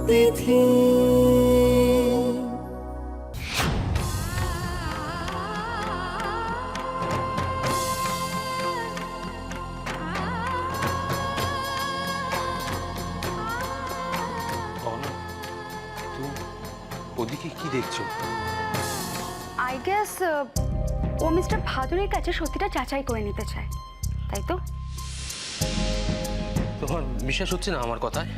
বিধি। ওদিকে কি দেখছো? আই গেস ও মিস্টার ভাদুরীর কাছে সত্যিটা যাচাই করে নিতে চায়, তাই তো? তোমার বিশ্বাস হচ্ছে না আমার কথায়?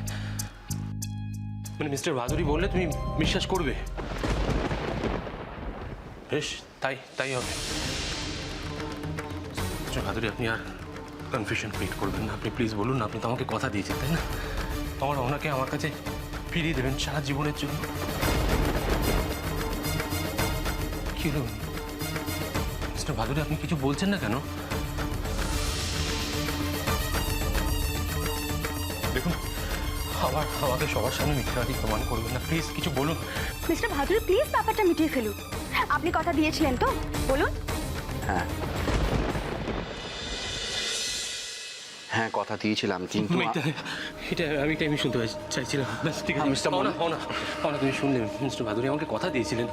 মানে মিস্টার ভাদুরী বললে তুমি বিশ্বাস করবে? বেশ, তাই তাই হবে। মিস্টার ভাদুরী, আপনি আর কনফিউশন ক্রিয়েট করবেন না। আপনি প্লিজ বলুন না, আপনি তো আমাকে কথা দিয়েছেন, তাই না? ওনাকে আমার কাছে ফিরিয়ে দেবেন সারা জীবনের জন্য। কি হলো মিস্টার ভাদুরী, আপনি কিছু বলছেন না কেন? দেখুন, আমাকে সবার সামনে মিথ্যাবাদী প্রমাণ করবেন না, প্লিজ কিছু বলুন। মিস্টার ভাদুরী প্লিজ ব্যাপারটা মিটিয়ে ফেলুন। আপনি কথা দিয়েছিলেন তো, বলুন। হ্যাঁ হ্যাঁ, কথা দিয়েছিলাম, কিন্তু এটা আমি শুনতে চাইছিলাম। ব্যাস, ঠিক আছে মিস্টার তুমি শুনলেন, মিস্টার ভাদুরী আমাকে কথা দিয়েছিলেন।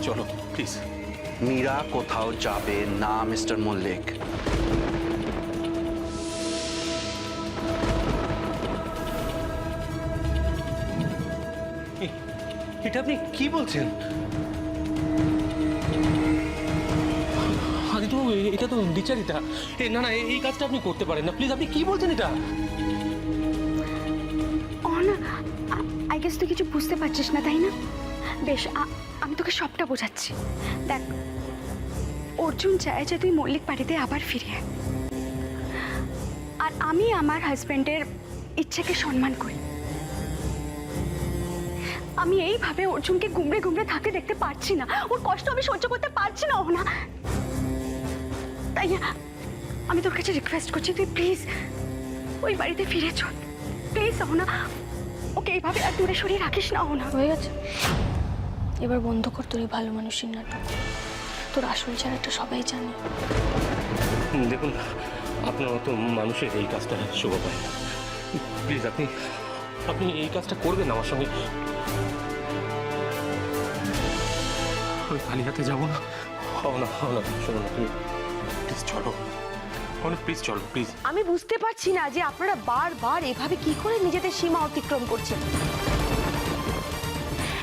চলো প্লিজ। মীরা কোথাও যাবে না মিস্টার মল্লিক। এটা আপনি কি বলছেন? এটা তো দ্বিচারিতা। না না, এই কাজটা আপনি করতে পারেন না, প্লিজ। আপনি কি বলছেন এটা? আই গেস তুই কিছু বুঝতে পারছিস না, তাই না? বেশ, আমি তোকে সবটা বোঝাচ্ছি। দেখ, অর্জুন চায় যে তুই মল্লিক বাড়িতে আবার ফিরে আয়, আর আমি আমার হাজবেন্ডের ইচ্ছেকে সম্মান করি। আমি এইভাবে অর্জুনকে গুমড়ে গুমড়ে থাকতে দেখতে পারছি না, ওর কষ্ট আমি সহ্য করতে পারছি না। না, তাই আমি তোর কাছে রিকোয়েস্ট করছি, তুই প্লিজ ওই বাড়িতে ফিরে চল প্লিজ। না, ওকে এইভাবে আর দূরে সরিয়ে রাখিস না। না, হয়ে গেছে, এবার বন্ধ কর তোর এই ভালো মানুষের নাটক। তোর আসল চেহারাটা সবাই জানে। দেখুন, আপনার মতো মানুষের এই কাজটা শোভা পায়। প্লিজ আপনি এই কাজটা করবেন আমার সঙ্গে। ওই খালি হাতে যাবো না। না শোনো না, তুমি প্লিজ চলো। প্লিজ চলো, প্লিজ। আমি বুঝতে পারছি না যে আপনারা বারবার এভাবে কি করে নিজেদের সীমা অতিক্রম করছেন।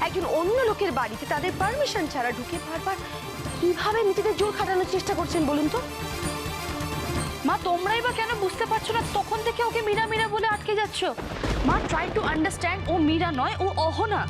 একজন অন্য লোকের বাড়িতে তাদের পারমিশন ছাড়া ঢুকে বারবার কিভাবে নিজেদের জোর খাটানোর চেষ্টা করছেন বলুন তো? মা, তোমরাই বা কেন বুঝতে পারছো না? তখন থেকে ওকে মীরা মীরা বলে আটকে যাচ্ছ। মা, ট্রাই টু আন্ডারস্ট্যান্ড, ও মীরা নয়, ও অহনা।